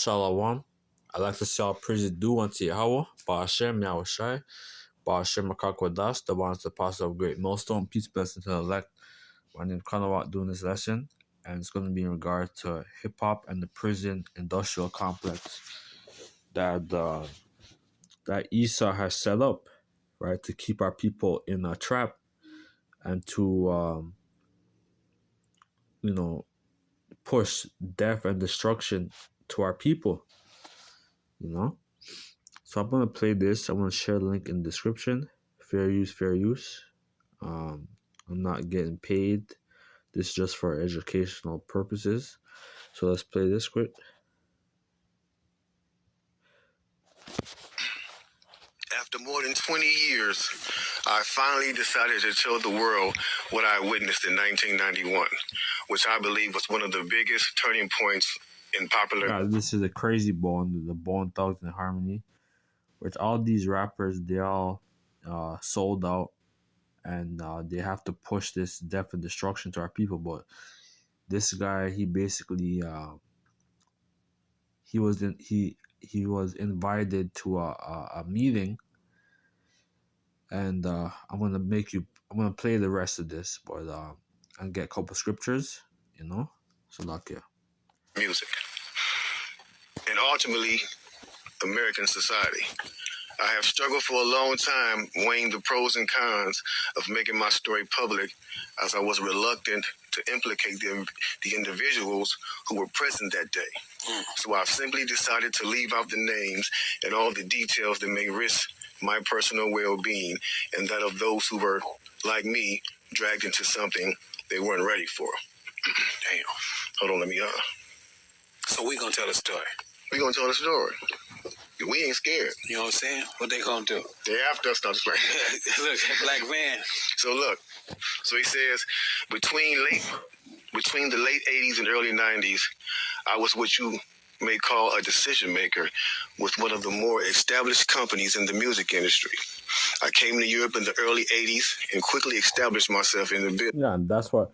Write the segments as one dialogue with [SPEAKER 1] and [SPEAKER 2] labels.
[SPEAKER 1] Shalom. I'd like to say all praises due unto Yahweh, Ba'ashem Yahushai, Ba'ashem Makakwadash, the one is the apostle of great millstone. Peace, blessing to the elect. My name is Kanawat doing this lesson, and it's going to be in regard to hip hop and the prison industrial complex that Esau has set up, right, to keep our people in a trap and to push death and destruction to our people. So I'm going to play this. I'm going to share the link in the description. Fair use, fair use. I'm not getting paid. This is just for educational purposes. So let's play this quick.
[SPEAKER 2] After more than 20 years, I finally decided to tell the world what I witnessed in 1991, which I believe was one of the biggest turning points in popular...
[SPEAKER 1] This is a Crazy Bone, the Bone Thugs and Harmony, which all these rappers, they all sold out, and they have to push this death and destruction to our people. But this guy, he basically he was invited to a meeting, and I'm gonna play the rest of this, but and get a couple scriptures, So look here.
[SPEAKER 2] Music. And ultimately, American society. I have struggled for a long time weighing the pros and cons of making my story public, as I was reluctant to implicate the individuals who were present that day. So I've simply decided to leave out the names and all the details that may risk my personal well-being and that of those who were, like me, dragged into something they weren't ready for. Damn. Hold on, let me... So we gonna tell the story. We gonna tell the story. We ain't scared. You know what I'm saying? What they gonna do? They after us, not playing. Look, Black Van. So look. So he says, between the late 80s and early 90s, I was what you may call a decision maker with one of the more established companies in the music industry. I came to Europe in the early 80s and quickly established myself in the business.
[SPEAKER 1] Yeah, and that's what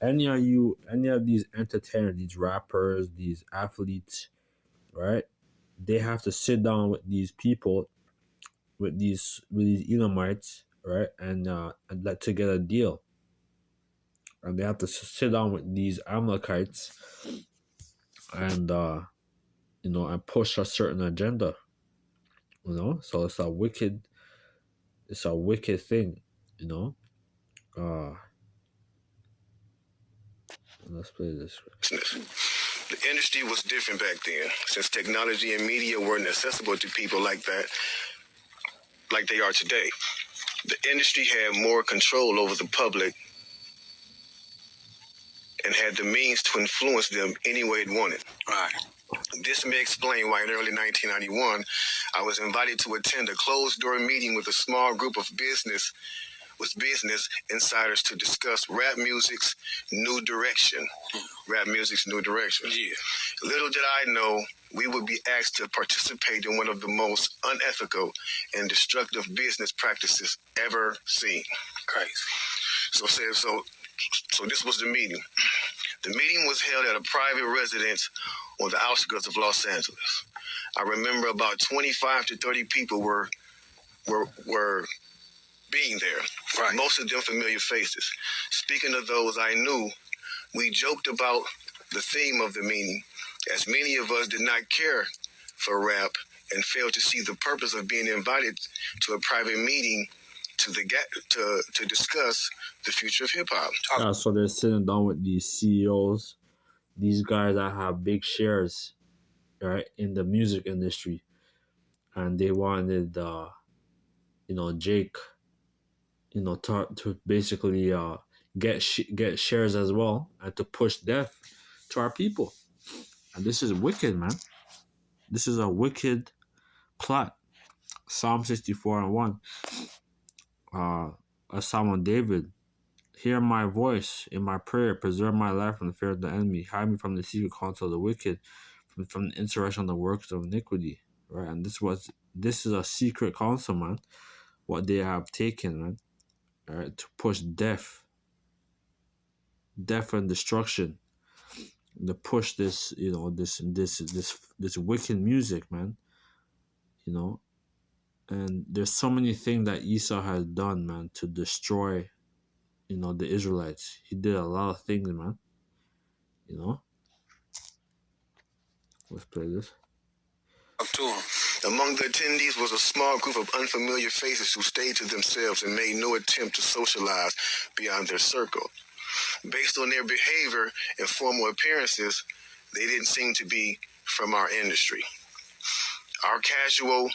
[SPEAKER 1] any of these entertainers, these rappers, these athletes, right? They have to sit down with these people, with these Edomites, right, and let to get a deal. And they have to sit down with these Amalekites, and and push a certain agenda. So it's a wicked thing. Let's play this.
[SPEAKER 2] The industry was different back then, since technology and media weren't accessible to people like that, like they are today. The industry had more control over the public and had the means to influence them any way it wanted. Right. This may explain why in early 1991, I was invited to attend a closed-door meeting with a small group of business insiders to discuss rap music's new direction. Rap music's new direction. Yeah. Little did I know we would be asked to participate in one of the most unethical and destructive business practices ever seen. Crazy. So this was the meeting. The meeting was held at a private residence on the outskirts of Los Angeles. I remember about 25 to 30 people were being there. Right. Most of them familiar faces. Speaking of those I knew, we joked about the theme of the meeting, as many of us did not care for rap and failed to see the purpose of being invited to a private meeting to discuss the future of hip-hop.
[SPEAKER 1] Yeah, so they're sitting down with these CEOs, these guys that have big shares, right, in the music industry, and they wanted Jake to basically get shares as well, and to push death to our people. And this is wicked, man. This is a wicked plot. Psalm 64:1. A Psalm of David. Hear my voice in my prayer. Preserve my life from the fear of the enemy. Hide me from the secret counsel of the wicked, from the insurrection of the works of iniquity. Right, and this is a secret counsel, man. What they have taken, man. All right, to push death and destruction. to push this, this wicked music, man. You know, and there's so many things that Esau has done, man, to destroy, the Israelites. He did a lot of things, man. You know, let's play this.
[SPEAKER 2] Among the attendees was a small group of unfamiliar faces who stayed to themselves and made no attempt to socialize beyond their circle. Based on their behavior and formal appearances, they didn't seem to be from our industry. Our casual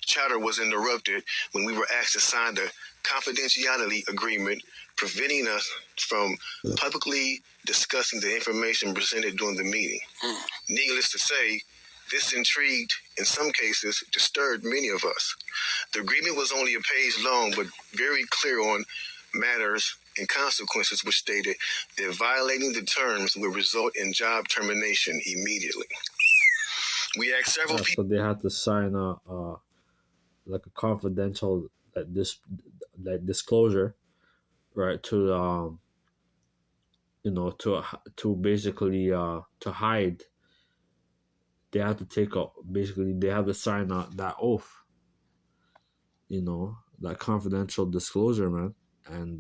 [SPEAKER 2] chatter was interrupted when we were asked to sign the confidentiality agreement, preventing us from publicly discussing the information presented during the meeting. Needless to say, this intrigued, in some cases, disturbed many of us. The agreement was only a page long, but very clear on matters and consequences, which stated that violating the terms would result in job termination immediately. We asked several people.
[SPEAKER 1] So they had to sign a like a confidential disclosure, right? To to basically to hide. They have to they have to sign that oath. That confidential disclosure, man, and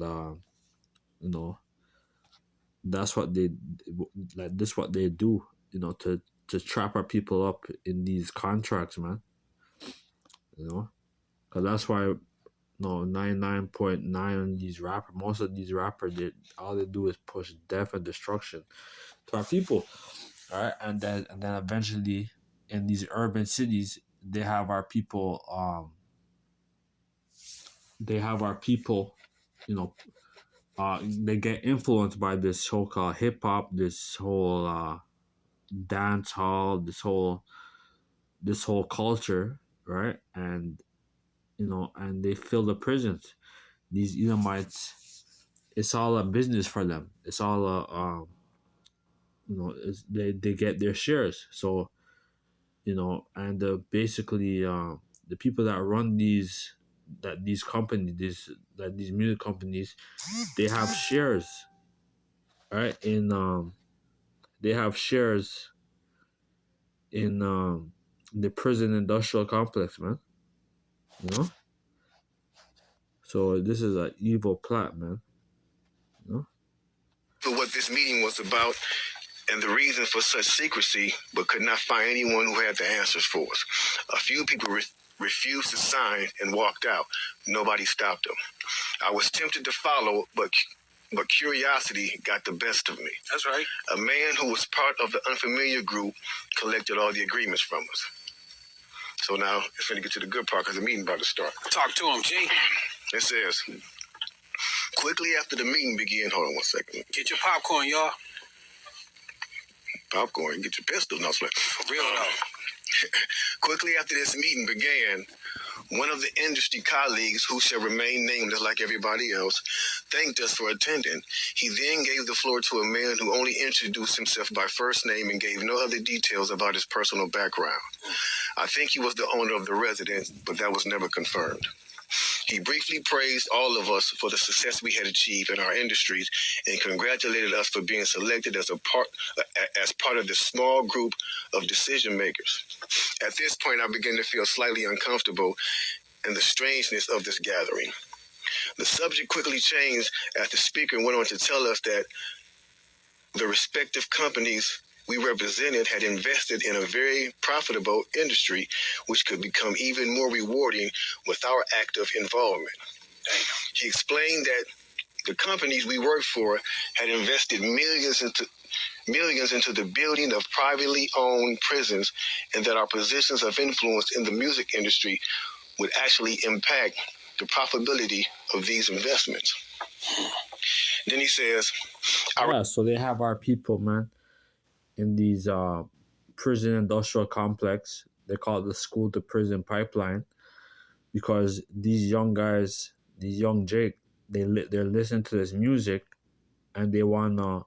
[SPEAKER 1] that's what they this what they do, to trap our people up in these contracts, man. Because that's why 99.9 these rappers, most of these rappers, all they do is push death and destruction to our people. All right, and then eventually in these urban cities, they have our people. They get influenced by this so-called hip hop, this whole dance hall, this whole culture, right? And and they fill the prisons. These Edomites, it's all a business for them. It's all they get their shares. So and basically the people that run these companies, these music companies, they have shares, right? They have shares in the prison industrial complex, man. So this is an evil plot, man.
[SPEAKER 2] For what this meeting was about and the reason for such secrecy, but could not find anyone who had the answers for us. A few people refused to sign and walked out. Nobody stopped them. I was tempted to follow, but curiosity got the best of me. That's right. A man who was part of the unfamiliar group collected all the agreements from us. So now it's going to get to the good part because the meeting about to start. Talk to him, G. It says, quickly after the meeting began, hold on one second. Get your popcorn, y'all. Popcorn, get your pistol. No, for real though. Quickly after this meeting began, one of the industry colleagues, who shall remain nameless like everybody else, thanked us for attending. He then gave the floor to a man who only introduced himself by first name and gave no other details about his personal background. I think he was the owner of the residence, but that was never confirmed. He briefly praised all of us for the success we had achieved in our industries and congratulated us for being selected as part of this small group of decision makers. At this point, I began to feel slightly uncomfortable in the strangeness of this gathering. The subject quickly changed as the speaker went on to tell us that the respective companies we represented had invested in a very profitable industry, which could become even more rewarding with our active involvement. He explained that the companies we worked for had invested millions into the building of privately owned prisons, and that our positions of influence in the music industry would actually impact the profitability of these investments. Then he says,
[SPEAKER 1] so they have our people, man, in these prison industrial complex. They call it the school to prison pipeline, because these young guys, these young Jake, they're listening to this music, and they wanna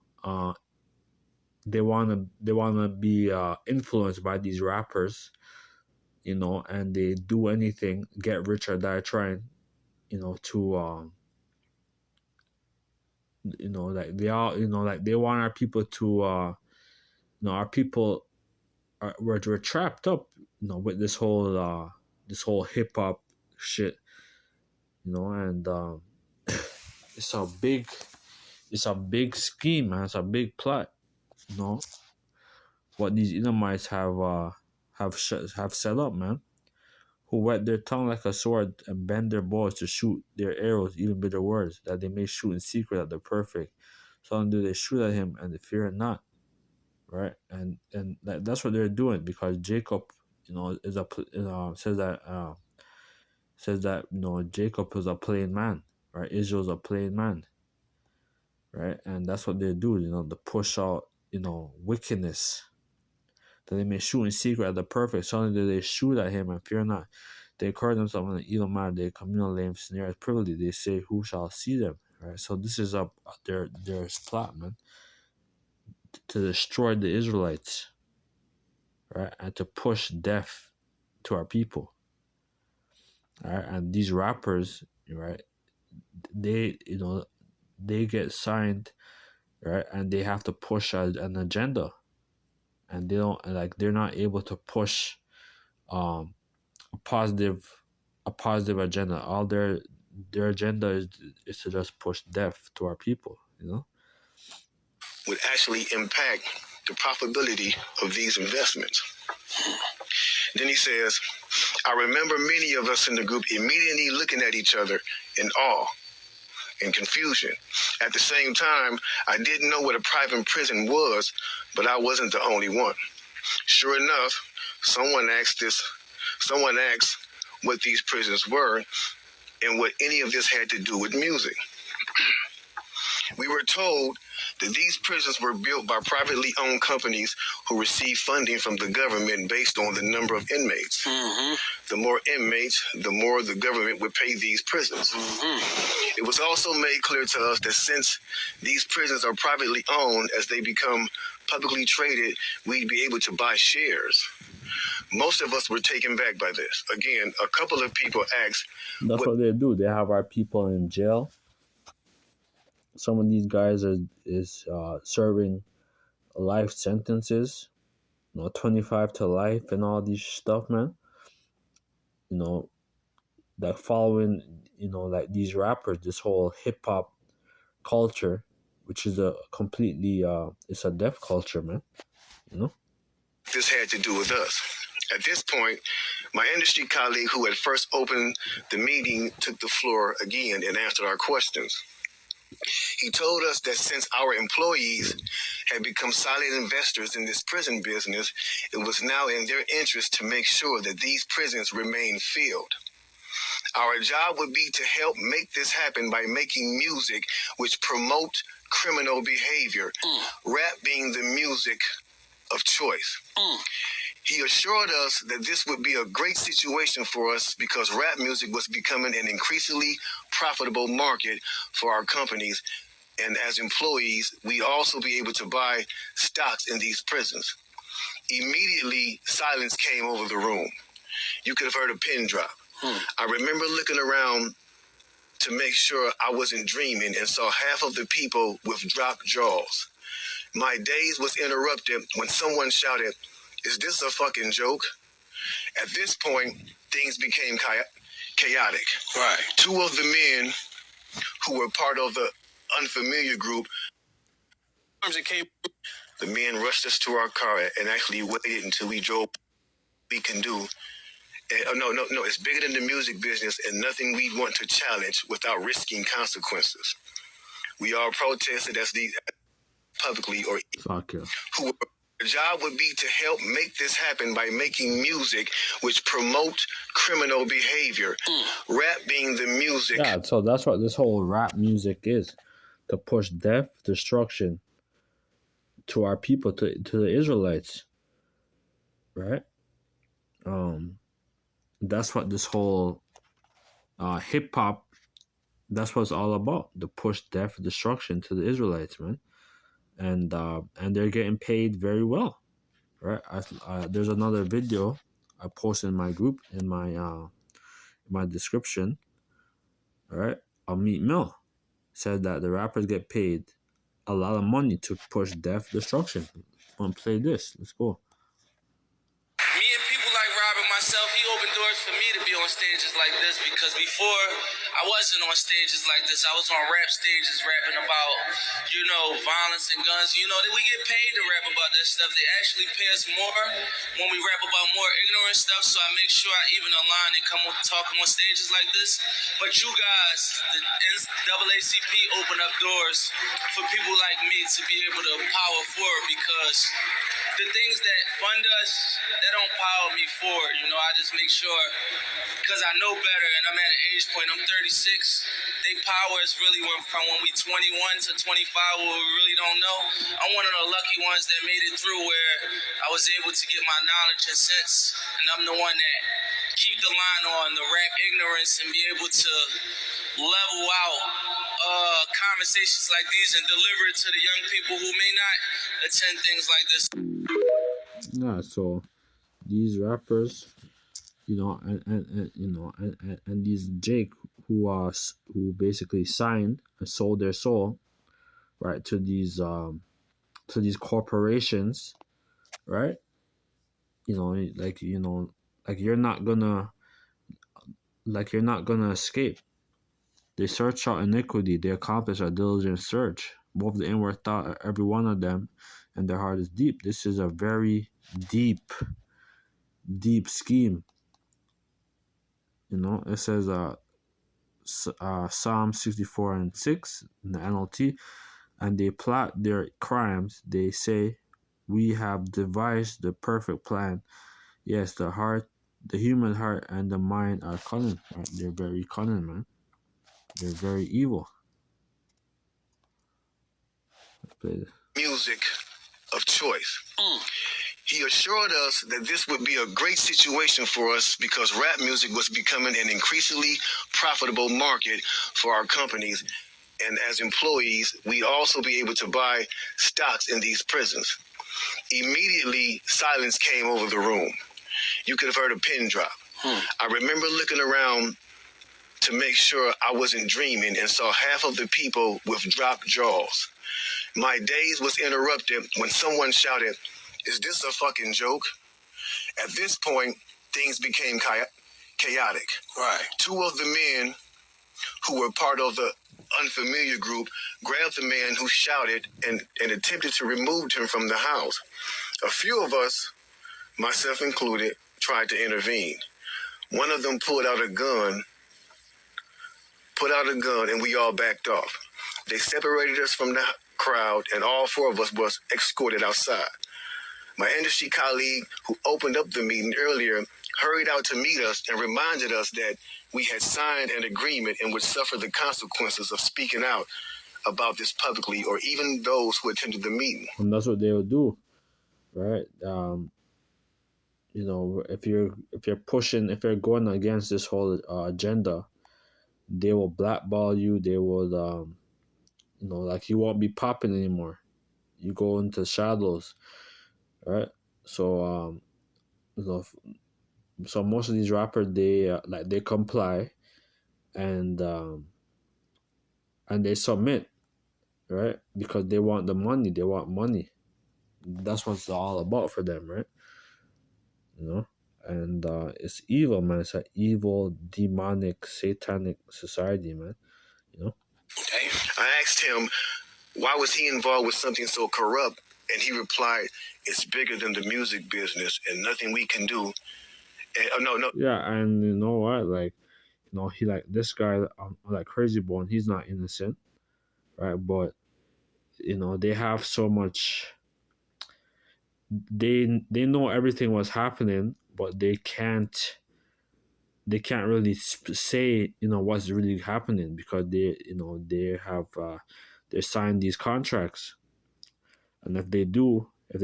[SPEAKER 1] be influenced by these rappers, and they do anything, get rich or die trying, to like they all, like they want our people to, our people we're trapped up, with this whole hip hop shit, and it's a big, scheme, man. It's a big plot, you know, what these Edomites have set up, man. Who wet their tongue like a sword and bend their bows to shoot their arrows, even bitter words, that they may shoot in secret at the perfect. So do they shoot at him and they fear it not, right? And that's what they're doing, because Jacob, is says that Jacob is a plain man, right? Israel's a plain man, right? And that's what they do, to push out, wickedness, that they may shoot in secret at the perfect. Suddenly do they shoot at him and fear not. They call themselves an Edomite. They communal lame snare as privily. They say, "Who shall see them?" Right. So this is up their plot, man, to destroy the Israelites, right, and to push death to our people. All right, and these rappers, right, they they get signed, right, and they have to push an agenda, and they're not able to push a positive agenda. All their agenda is to just push death to our people,
[SPEAKER 2] would actually impact the profitability of these investments. Then he says, I remember many of us in the group immediately looking at each other in awe and confusion. At the same time, I didn't know what a private prison was, but I wasn't the only one. Sure enough, someone asked what these prisons were and what any of this had to do with music. We were told that these prisons were built by privately owned companies who receive funding from the government based on the number of inmates. Mm-hmm. The more inmates, the more the government would pay these prisons. Mm-hmm. It was also made clear to us that since these prisons are privately owned, as they become publicly traded, we'd be able to buy shares. Most of us were taken back by this. Again, a couple of people asked...
[SPEAKER 1] That's what they do. They have our people in jail. Some of these guys is serving life sentences, 25 to life and all these stuff, man. That following, like these rappers, this whole hip hop culture, which is a completely, it's a deaf culture, man.
[SPEAKER 2] This had to do with us. At this point, my industry colleague who had first opened the meeting took the floor again and answered our questions. He told us that since our employees had become silent investors in this prison business, it was now in their interest to make sure that these prisons remain filled. Our job would be to help make this happen by making music which promote criminal behavior, rap being the music of choice. He assured us that this would be a great situation for us because rap music was becoming an increasingly profitable market for our companies, and as employees, we'd also be able to buy stocks in these prisons. Immediately, silence came over the room. You could have heard a pin drop. I remember looking around to make sure I wasn't dreaming and saw half of the people with dropped jaws. My daze was interrupted when someone shouted, "Is this a fucking joke?" At this point, things became chaotic. Right. Two of the men who were part of the unfamiliar group, the men rushed us to our car and actually waited until we drove. We can do. No, it's bigger than the music business and nothing we want to challenge without risking consequences. We all protested as these publicly or
[SPEAKER 1] fuck yeah.
[SPEAKER 2] Who the job would be to help make this happen by making music which promote criminal behavior. Rap being the music.
[SPEAKER 1] Yeah, so that's what this whole rap music is. To push death, destruction to our people, to the Israelites. Right? That's what this whole hip hop, that's what it's all about. To push death, destruction to the Israelites, man. And they're getting paid very well, right? There's another video I posted in my group, in my description, all right, of Meat Mill said that the rappers get paid a lot of money to push death destruction. I'm gonna play this. Let's go.
[SPEAKER 2] Me and people like Rob and myself, he opened doors for me to be on stages like this, because before I wasn't on stages like this. I was on rap stages rapping about, violence and guns. We get paid to rap about that stuff. They actually pay us more when we rap about more ignorant stuff, so I make sure I even align and come talk on stages like this. But you guys, the NAACP open up doors for people like me to be able to power forward, because the things that fund us, that don't power me forward. I just make sure, because I know better, and I'm at an age point, I'm 36. They power us really went from when we 21 to 25, where we really don't know. I'm one of the lucky ones that made it through, where I was able to get my knowledge and sense, and I'm the one that keep the line on the rap ignorance and be able to level out conversations like these and deliver it to the young people who may not attend things like this.
[SPEAKER 1] Yeah, so these rappers, and these Jake who basically signed and sold their soul, right, to these corporations, right? Like you're not gonna escape. They search out iniquity, they accomplish a diligent search. Both the inward thought of every one of them, and their heart is deep. This is a very deep scheme. It says Psalm 64:6 in the NLT, and they plot their crimes. They say, "We have devised the perfect plan." Yes, the human heart and the mind are cunning. Right? They're very cunning, man. They're very evil. Let's play this.
[SPEAKER 2] Music of choice. He assured us that this would be a great situation for us because rap music was becoming an increasingly profitable market for our companies. And as employees, we'd also be able to buy stocks in these prisons. Immediately, silence came over the room. You could have heard a pin drop. I remember looking around to make sure I wasn't dreaming and saw half of the people with dropped jaws. My daze was interrupted when someone shouted, "Is this a fucking joke?" At this point, things became chaotic. Right. Two of the men who were part of the unfamiliar group grabbed the man who shouted and attempted to remove him from the house. A few of us, myself included, tried to intervene. One of them pulled out a gun, and we all backed off. They separated us from the crowd, and all four of us was escorted outside. My industry colleague, who opened up the meeting earlier, hurried out to meet us and reminded us that we had signed an agreement and would suffer the consequences of speaking out about this publicly, or even those who attended the meeting.
[SPEAKER 1] And that's what they would do, right? If you're going against this whole agenda, they will blackball you. They will, like you won't be popping anymore. You go into shadows, right? So, so most of these rappers, they comply, and they submit, right? Because they want the money. They want money. That's what it's all about for them, right? And it's evil, man. It's an evil, demonic, satanic society, man.
[SPEAKER 2] Okay. I asked him, why was he involved with something so corrupt? And he replied, "It's bigger than the music business and nothing we can do." And, no.
[SPEAKER 1] Yeah, and you know what? He this guy, like Crazy Bone, he's not innocent, right? But, they have so much. They know everything was happening, but they can't really say what's really happening, because they have they signed these contracts, and if they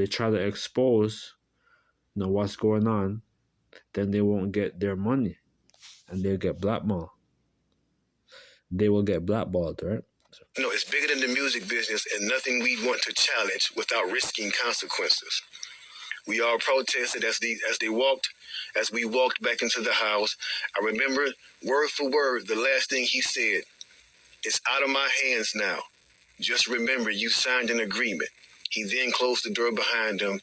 [SPEAKER 1] try to expose what's going on, then they won't get their money, and they'll get blackballed. They will get blackballed, right?
[SPEAKER 2] No, it's bigger than the music business and nothing we want to challenge without risking consequences. We all protested as we walked back into the house. I remember word for word the last thing he said. It's out of my hands now. Just remember, you signed an agreement. He then closed the door behind him.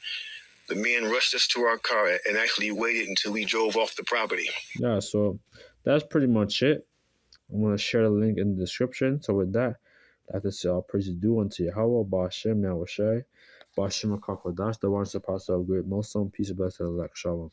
[SPEAKER 2] The men rushed us to our car and actually waited until we drove off the property.
[SPEAKER 1] Yeah, so that's pretty much it. I'm gonna share the link in the description. So with that, I have to say all praise is due unto Yahweh, Ba'ashem, Yahushai, Ba'ashem HaKakodash, the one surpasses of great Muslim, peace and blessings, elect, shalom.